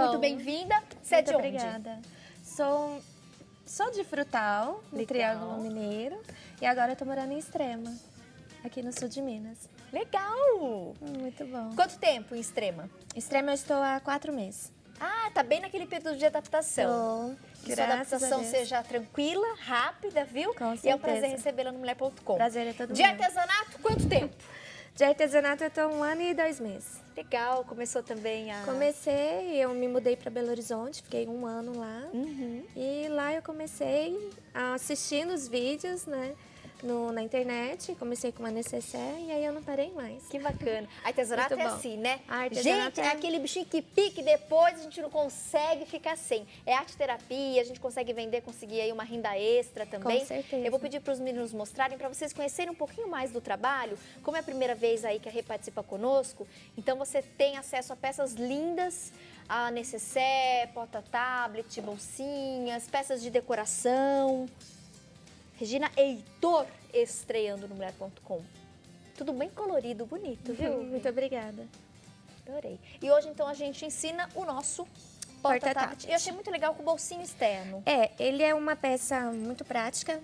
muito bem-vinda. Você é de onde? Obrigada. Sou de Frutal, no Triângulo Mineiro, e agora eu tô morando em Extrema, aqui no sul de Minas. Legal! Muito bom. Quanto tempo em Extrema? Extrema eu estou há 4 meses. Ah, tá bem naquele período de adaptação. Que sua adaptação seja tranquila, rápida, viu? Com certeza. E é um prazer recebê-la no Mulher.com. Prazer é todo De meu. artesanato, quanto tempo? De artesanato eu tô 1 ano e 2 meses. Legal, começou também a... Comecei, eu me mudei para Belo Horizonte, fiquei 1 ano lá. E lá eu comecei assistindo os vídeos, né? Na internet, comecei com uma necessaire e aí eu não parei mais. Que bacana. Artesanato é assim, né? Artesanato gente, é aquele bichinho que pique e depois a gente não consegue ficar sem. É arte terapia, a gente consegue vender, conseguir aí uma renda extra também. Com certeza. Eu vou pedir para os meninos mostrarem, para vocês conhecerem um pouquinho mais do trabalho. Como é a primeira vez aí que a Rê participa conosco, então você tem acesso a peças lindas, a necessaire, porta-tablet, bolsinhas, peças de decoração. Regina Heitor estreando no Mulher.com. Tudo bem colorido, bonito, viu? Muito obrigada. Adorei. E hoje, então, a gente ensina o nosso porta-tablet. Eu achei muito legal com o bolsinho externo. Ele é uma peça muito prática.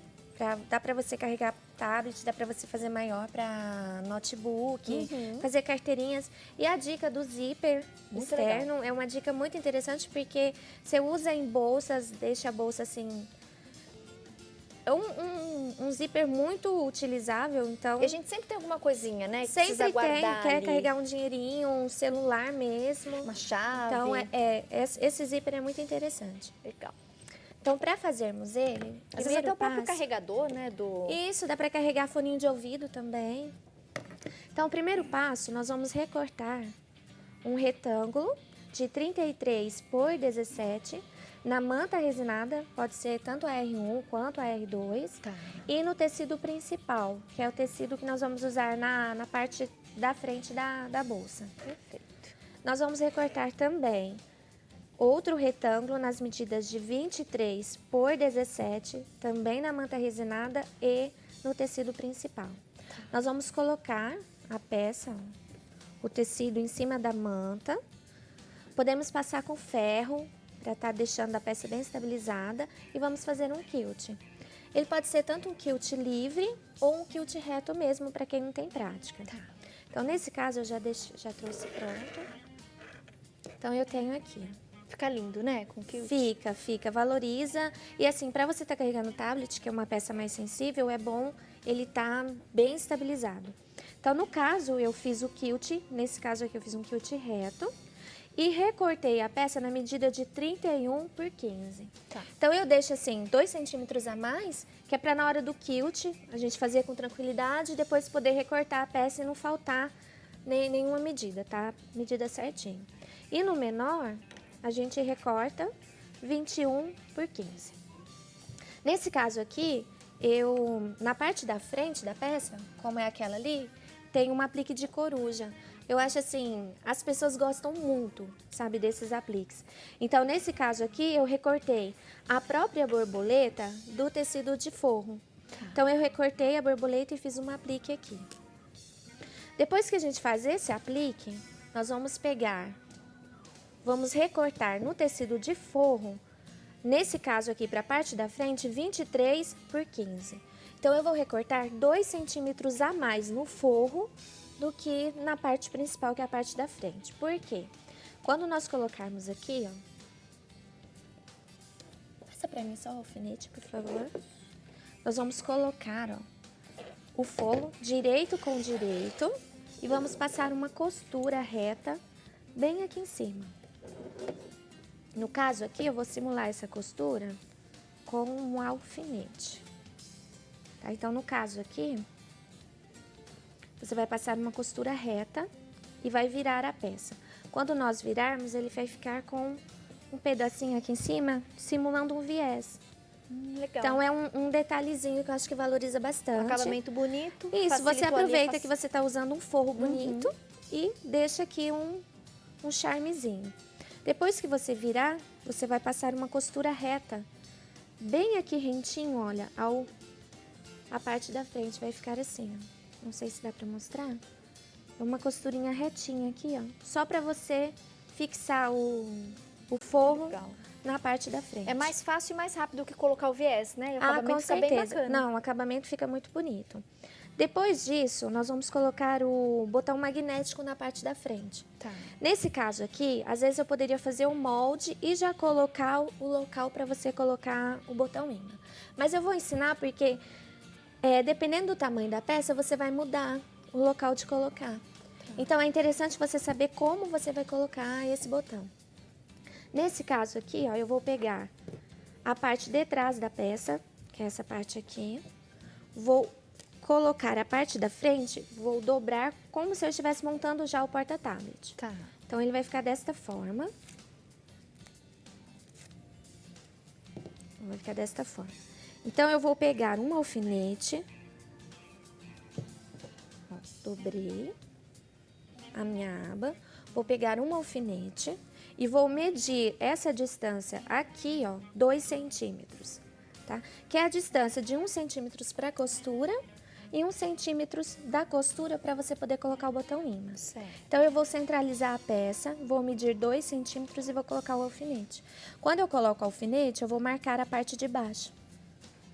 Dá para você carregar tablet, dá para você fazer maior para notebook, fazer carteirinhas. E a dica do zíper externo é uma dica muito interessante porque você usa em bolsas, deixa a bolsa assim... É um zíper muito utilizável, então... E a gente sempre tem alguma coisinha, né? Que sempre precisa guardar quer ali. carregar um dinheirinho, um celular mesmo. Uma chave. Então, esse zíper é muito interessante. Legal. Então, para fazermos ele, Às vezes até o próprio carregador, né? Isso, dá para carregar foninho de ouvido também. Então, o primeiro passo, nós vamos recortar um retângulo de 33 por 17 na manta resinada, pode ser tanto a R1 quanto a R2, e no tecido principal, que é o tecido que nós vamos usar na parte da frente da bolsa. Perfeito. Nós vamos recortar também outro retângulo nas medidas de 23 por 17, também na manta resinada e no tecido principal. Nós vamos colocar a peça, o tecido em cima da manta, podemos passar com ferro, para estar deixando a peça bem estabilizada, e vamos fazer um quilt. Ele pode ser tanto um quilt livre ou um quilt reto mesmo, para quem não tem prática. Então, nesse caso, eu já trouxe pronto. Então, eu tenho aqui. Fica lindo, né, com quilt? Fica, valoriza. E assim, para você estar carregando o tablet, que é uma peça mais sensível, é bom ele estar bem estabilizado. Então, no caso, eu fiz o quilt, nesse caso aqui eu fiz um quilt reto, e recortei a peça na medida de 31 por 15. Então, eu deixo assim 2 centímetros a mais, que é para na hora do quilt a gente fazer com tranquilidade e depois poder recortar a peça e não faltar nenhuma medida, tá? Medida certinho. E no menor, a gente recorta 21 por 15. Nesse caso aqui, na parte da frente da peça, como é aquela ali, tem um aplique de coruja. Eu acho assim, as pessoas gostam muito, sabe, desses apliques. Então, nesse caso aqui, eu recortei a própria borboleta do tecido de forro. Então, eu recortei a borboleta e fiz um aplique aqui. Depois que a gente faz esse aplique, nós vamos recortar no tecido de forro, nesse caso aqui, para a parte da frente, 23 por 15. Então, eu vou recortar 2 centímetros a mais no forro do que na parte principal, que é a parte da frente. Por quê? Quando nós colocarmos aqui, ó, passa pra mim só o alfinete, por favor. Nós vamos colocar, ó, o forro direito com direito e vamos passar uma costura reta bem aqui em cima. No caso aqui, eu vou simular essa costura com um alfinete. Tá? Então, no caso aqui, você vai passar uma costura reta e vai virar a peça. Quando nós virarmos, ele vai ficar com um pedacinho aqui em cima, simulando um viés. Legal. Então, é um detalhezinho que eu acho que valoriza bastante. Um acabamento bonito. Isso, você aproveita que você está usando um forro bonito e deixa aqui um charmezinho. Depois que você virar, você vai passar uma costura reta, bem aqui rentinho, olha, a parte da frente vai ficar assim, ó. Não sei se dá pra mostrar. É uma costurinha retinha aqui, ó. Só pra você fixar o forro Legal. na parte da frente. É mais fácil e mais rápido que colocar o viés, né? E o Ah, acabamento com fica bem certeza. bacana. Não, o acabamento fica muito bonito. Depois disso, nós vamos colocar o botão magnético na parte da frente. Tá. Nesse caso aqui, às vezes eu poderia fazer o molde e já colocar o local para você colocar o botão imã. Mas eu vou ensinar porque, dependendo do tamanho da peça, você vai mudar o local de colocar. Então, é interessante você saber como você vai colocar esse botão. Nesse caso aqui, ó, eu vou pegar a parte de trás da peça, que é essa parte aqui. Vou colocar a parte da frente, vou dobrar como se eu estivesse montando já o porta-tablet. Tá. Então, ele vai ficar desta forma. Vai ficar desta forma. Então, eu vou pegar um alfinete. Ó, dobrei a minha aba. Vou pegar um alfinete e vou medir essa distância aqui, ó, 2 centímetros, tá? Que é a distância de 1 centímetro para a costura e 1 centímetro da costura para você poder colocar o botão imã. Certo. Então, eu vou centralizar a peça, vou medir 2 centímetros e vou colocar o alfinete. Quando eu coloco o alfinete, eu vou marcar a parte de baixo.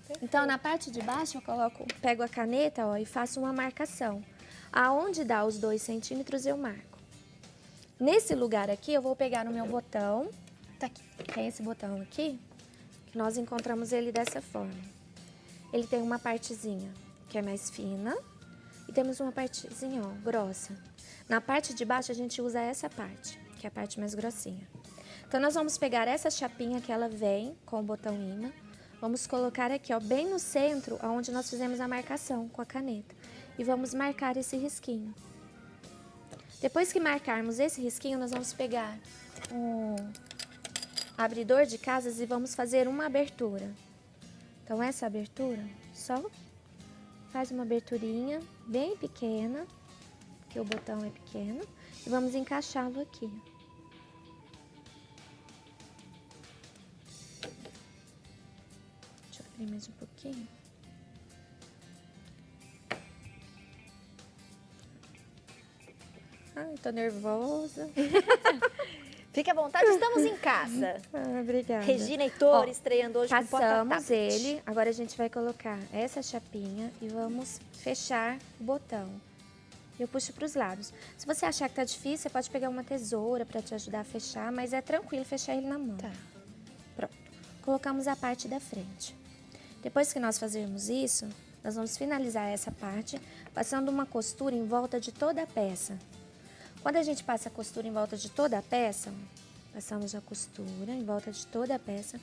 Perfeito. Então, na parte de baixo, eu pego a caneta, ó, e faço uma marcação. Aonde dá os 2 centímetros, eu marco. Nesse lugar aqui, eu vou pegar o meu botão. Tá aqui. Tem esse botão aqui, que nós encontramos ele dessa forma. Ele tem uma partezinha que é mais fina e temos uma partezinha, ó, grossa. Na parte de baixo, a gente usa essa parte, que é a parte mais grossinha. Então, nós vamos pegar essa chapinha que ela vem com o botão imã. Vamos colocar aqui, ó, bem no centro, onde nós fizemos a marcação com a caneta. E vamos marcar esse risquinho. Depois que marcarmos esse risquinho, nós vamos pegar um abridor de casas e vamos fazer uma abertura. Então, essa abertura, só faz uma aberturinha bem pequena, porque o botão é pequeno, e vamos encaixá-lo aqui. Deixa eu abrir mais um pouquinho. Ai, tô nervosa. Fique à vontade, estamos em casa. Obrigada. Regina Heitor Ó, estreando hoje com o Passamos porta-tablet. ele, agora a gente vai colocar essa chapinha e vamos fechar o botão. Eu puxo para os lados. Se você achar que tá difícil, você pode pegar uma tesoura para te ajudar a fechar, mas é tranquilo fechar ele na mão. Tá. Pronto. Colocamos a parte da frente. Depois que nós fazermos isso, nós vamos finalizar essa parte passando uma costura em volta de toda a peça. Quando a gente passa a costura em volta de toda a peça, passamos a costura em volta de toda a peça,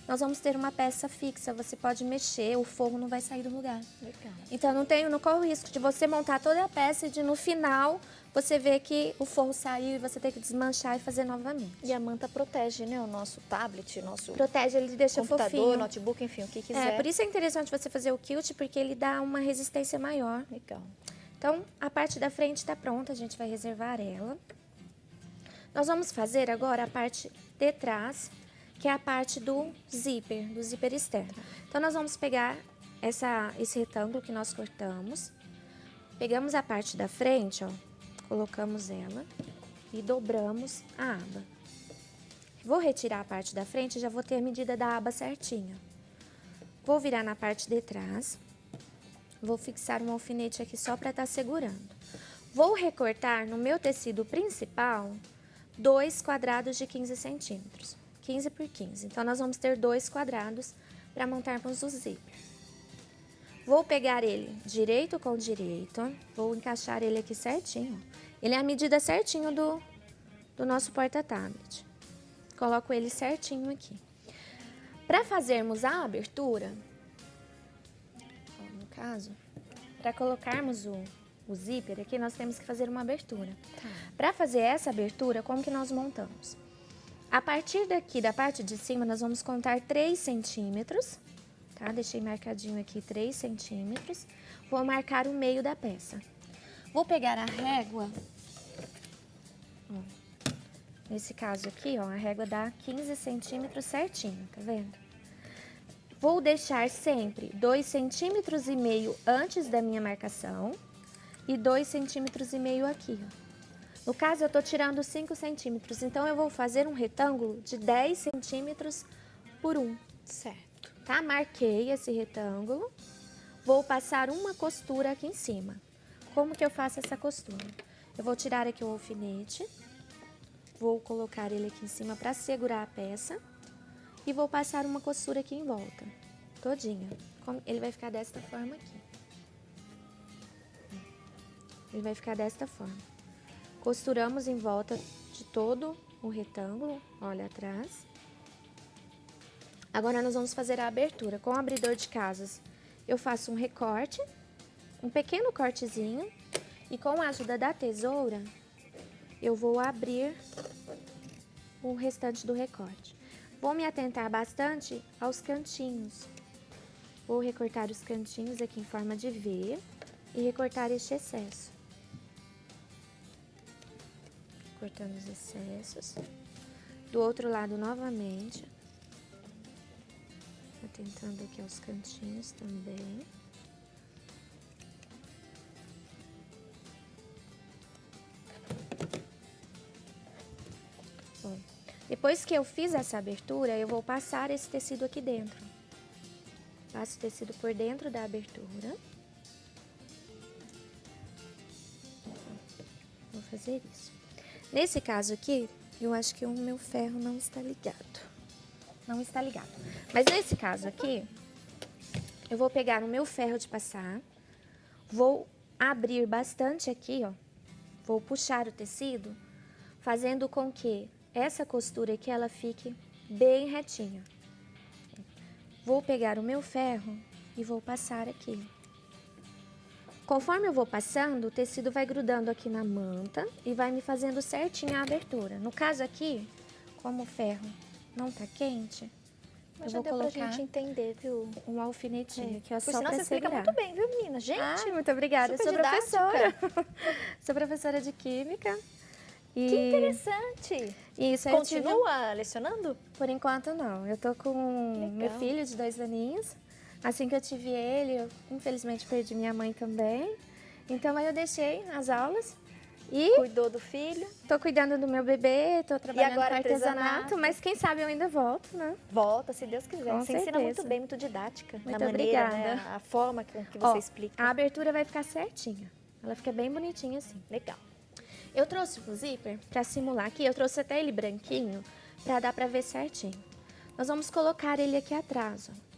nós vamos ter uma peça fixa. Você pode mexer, o forro não vai sair do lugar. Legal. Então, não corre o risco de você montar toda a peça e de no final você ver que o forro saiu e você ter que desmanchar e fazer novamente. E a manta protege, né? O nosso tablet, nosso Protege, ele deixa computador, fofinho. notebook, enfim, o que quiser. Por isso é interessante você fazer o quilt, porque ele dá uma resistência maior. Legal. Então, a parte da frente está pronta, a gente vai reservar ela. Nós vamos fazer agora a parte de trás, que é a parte do zíper externo. Então, nós vamos pegar esse retângulo que nós cortamos, pegamos a parte da frente, ó, colocamos ela e dobramos a aba. Vou retirar a parte da frente e já vou ter a medida da aba certinha. Vou virar na parte de trás. Vou fixar um alfinete aqui só para estar segurando. Vou recortar no meu tecido principal 2 quadrados de 15 centímetros. 15 por 15. Então, nós vamos ter 2 quadrados para montarmos o zíper. Vou pegar ele direito com direito. Vou encaixar ele aqui certinho. Ele é a medida certinho do nosso porta-tablet. Coloco ele certinho aqui. Para fazermos a abertura, no caso, para colocarmos o zíper aqui, nós temos que fazer uma abertura. Para fazer essa abertura, como que nós montamos? A partir daqui, da parte de cima, nós vamos contar 3 centímetros, tá? Deixei marcadinho aqui 3 centímetros. Vou marcar o meio da peça. Vou pegar a régua, ó, nesse caso aqui, ó, a régua dá 15 centímetros certinho, tá vendo? Vou deixar sempre 2,5 centímetros antes da minha marcação e 2,5 centímetros aqui, ó. No caso, eu tô tirando 5 centímetros, então eu vou fazer um retângulo de 10 centímetros por 1. Certo. Tá? Marquei esse retângulo. Vou passar uma costura aqui em cima. Como que eu faço essa costura? Eu vou tirar aqui o alfinete, vou colocar ele aqui em cima para segurar a peça e vou passar uma costura aqui em volta, todinha. Ele vai ficar desta forma aqui. Ele vai ficar desta forma. Costuramos em volta de todo o retângulo, olha atrás. Agora nós vamos fazer a abertura. Com o abridor de casas, eu faço um recorte, um pequeno cortezinho, e com a ajuda da tesoura, eu vou abrir o restante do recorte. Vou me atentar bastante aos cantinhos. Vou recortar os cantinhos aqui em forma de V e recortar este excesso. Cortando os excessos. Do outro lado novamente. Atentando aqui aos cantinhos também. Bom, depois que eu fiz essa abertura, eu vou passar esse tecido aqui dentro. Passo o tecido por dentro da abertura. Vou fazer isso. Nesse caso aqui, eu acho que o meu ferro não está ligado. Não está ligado. Mas nesse caso aqui, eu vou pegar o meu ferro de passar, vou abrir bastante aqui, ó. Vou puxar o tecido, fazendo com que essa costura aqui, ela fique bem retinha. Vou pegar o meu ferro e vou passar aqui. Conforme eu vou passando, o tecido vai grudando aqui na manta e vai me fazendo certinho a abertura. No caso aqui, como o ferro não tá quente, Mas eu já vou deu colocar pra gente entender, viu? um alfinetinho aqui, ó, Por só sinal, pra você explica segurar. muito bem, viu, menina? Gente, Ai, muito obrigada. Eu super sou didática. professora. Sou professora de Química. E que interessante. isso, aí eu tive Continua lecionando? Por enquanto, não. Eu tô com meu Legal. filho de 2 aninhos. Assim que eu tive ele, eu infelizmente perdi minha mãe também. Então, aí eu deixei as aulas e Cuidou do filho? tô cuidando do meu bebê, tô trabalhando agora com artesanato, artesanato? mas quem sabe eu ainda volto, né? Volta, se Deus quiser. Com Você ensina certeza. muito bem, muito didática. Muito na maneira, obrigada. né? A forma com que Ó, você explica. a abertura vai ficar certinha. Ela fica bem bonitinha assim. Legal. Eu trouxe o zíper pra simular aqui, eu trouxe até ele branquinho, pra dar pra ver certinho. Nós vamos colocar ele aqui atrás, ó.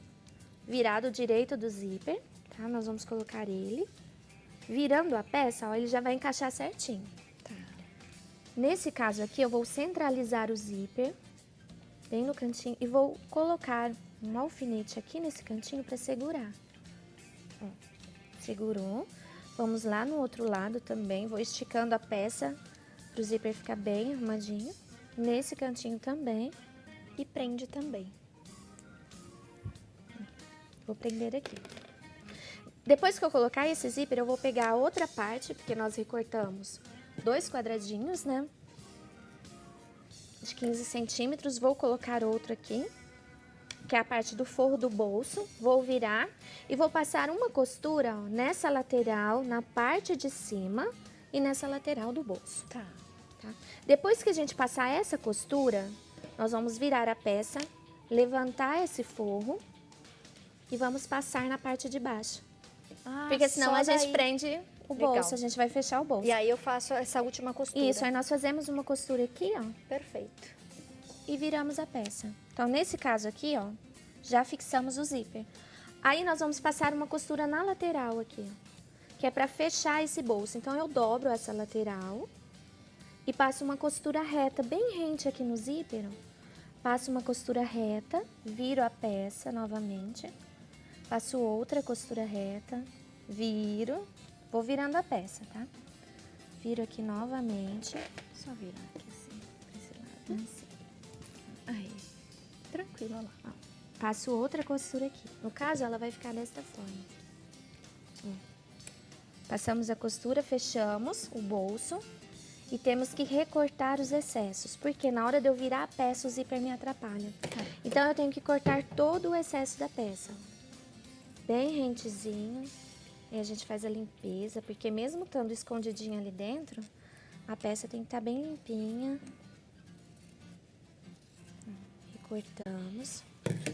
Virado direito do zíper, tá? Nós vamos colocar ele. Virando a peça, ó, ele já vai encaixar certinho. Tá. Nesse caso aqui, eu vou centralizar o zíper bem no cantinho e vou colocar um alfinete aqui nesse cantinho pra segurar. Ó, segurou. Vamos lá no outro lado também, vou esticando a peça pro zíper ficar bem arrumadinho. Nesse cantinho também. E prende também. Vou prender aqui. Depois que eu colocar esse zíper, eu vou pegar a outra parte, porque nós recortamos 2 quadradinhos, né? De 15 centímetros. Vou colocar outro aqui, que é a parte do forro do bolso. Vou virar e vou passar uma costura, ó, nessa lateral, na parte de cima e nessa lateral do bolso. Tá. Tá? Depois que a gente passar essa costura, nós vamos virar a peça, levantar esse forro e vamos passar na parte de baixo. Ah, Porque senão só a gente daí. prende o Legal. bolso, a gente vai fechar o bolso. E aí eu faço essa última costura. Isso, aí nós fazemos uma costura aqui, ó, Perfeito. e viramos a peça. Então, nesse caso aqui, ó, já fixamos o zíper. Aí nós vamos passar uma costura na lateral aqui, ó, que é pra fechar esse bolso. Então, eu dobro essa lateral e passo uma costura reta, bem rente aqui no zíper, ó. Passo uma costura reta, viro a peça novamente, passo outra costura reta, viro, vou virando a peça, tá? Viro aqui novamente. Só virar aqui assim, pra esse lado. Assim. Aí. Tranquilo, olha lá. Ó, passo outra costura aqui. No caso, ela vai ficar desta forma. Ó. Passamos a costura, fechamos o bolso e temos que recortar os excessos, porque na hora de eu virar a peça, o zíper me atrapalha. Então, eu tenho que cortar todo o excesso da peça. Bem rentezinho. E a gente faz a limpeza, porque mesmo estando escondidinho ali dentro, A peça tem que estar bem limpinha. Recortamos.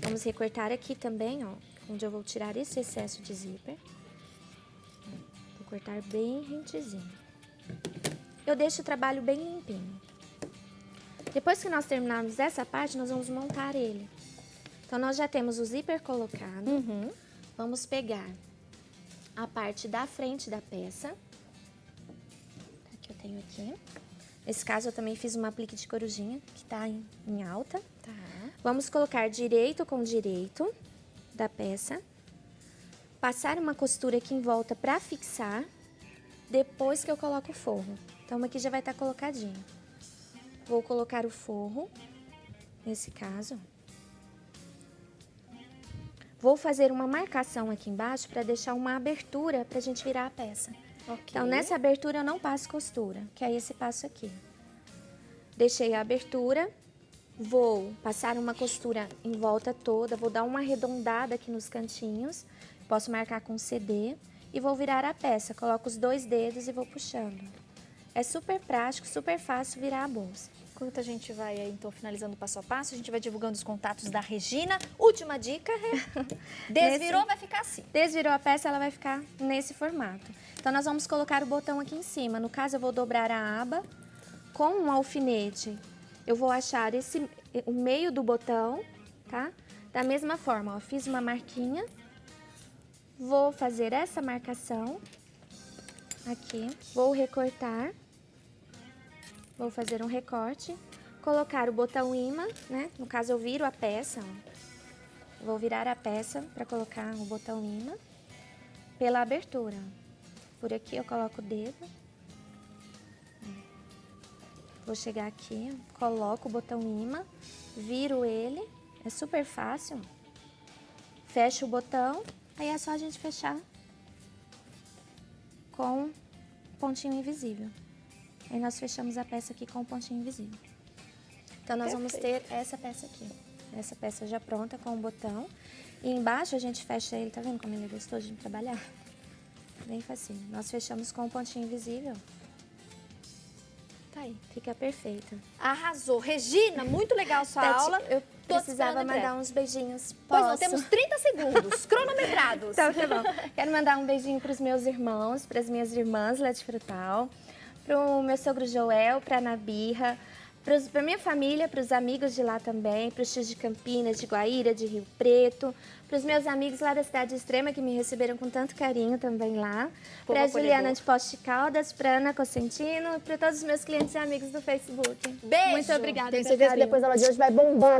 Vamos recortar aqui também, ó, onde eu vou tirar esse excesso de zíper. Vou cortar bem rentezinho. Eu deixo o trabalho bem limpinho. Depois que nós terminarmos essa parte, nós vamos montar ele. Então, nós já temos o zíper colocado. Vamos pegar a parte da frente da peça. Que eu tenho aqui. Nesse caso, eu também fiz uma aplique de corujinha, que tá em alta. Tá. Vamos colocar direito com direito da peça. Passar uma costura aqui em volta para fixar. Depois que eu coloco o forro. Então, aqui já vai estar colocadinho. Vou colocar o forro, nesse caso. Vou fazer uma marcação aqui embaixo para deixar uma abertura para a gente virar a peça. Ok. Então, nessa abertura eu não passo costura, que é esse passo aqui. Deixei a abertura, vou passar uma costura em volta toda, vou dar uma arredondada aqui nos cantinhos, posso marcar com CD e vou virar a peça. Coloco os 2 dedos e vou puxando. É super prático, super fácil virar a bolsa. Enquanto a gente vai, então, finalizando o passo a passo, a gente vai divulgando os contatos da Regina. Última dica, desvirou, vai ficar assim. Desvirou a peça, ela vai ficar nesse formato. Então, nós vamos colocar o botão aqui em cima. No caso, eu vou dobrar a aba com um alfinete. Eu vou achar o meio do botão, tá? Da mesma forma, ó, fiz uma marquinha. Vou fazer essa marcação aqui. Vou recortar. Vou fazer um recorte, colocar o botão imã, né? No caso, eu viro a peça, ó. Vou virar a peça para colocar o botão imã pela abertura. Por aqui eu coloco o dedo. Vou chegar aqui, coloco o botão imã, viro ele, é super fácil. Fecho o botão, aí é só a gente fechar com pontinho invisível. Aí nós fechamos a peça aqui com o pontinho invisível. Então, nós vamos ter essa peça aqui. Essa peça já pronta com o botão. E embaixo a gente fecha ele, tá vendo como ele é gostoso de trabalhar? Bem facinho. Nós fechamos com o pontinho invisível. Tá aí, fica perfeita. Arrasou. Regina, muito legal a sua aula. Eu precisava mandar uns beijinhos. Pois não, temos 30 segundos, cronometrados. Então, tá bom. Quero mandar um beijinho para os meus irmãos, para as minhas irmãs lá de Frutal. Para o meu sogro Joel, para a Nabirra, para minha família, para os amigos de lá também, para os tios de Campinas, de Guaíra, de Rio Preto, para os meus amigos lá da Cidade Extrema, que me receberam com tanto carinho também lá, para a Juliana de Poste Caldas, para a Ana Cosentino e para todos os meus clientes e amigos do Facebook. Beijo! Muito obrigada. Tenho certeza que depois da aula de hoje vai bombar.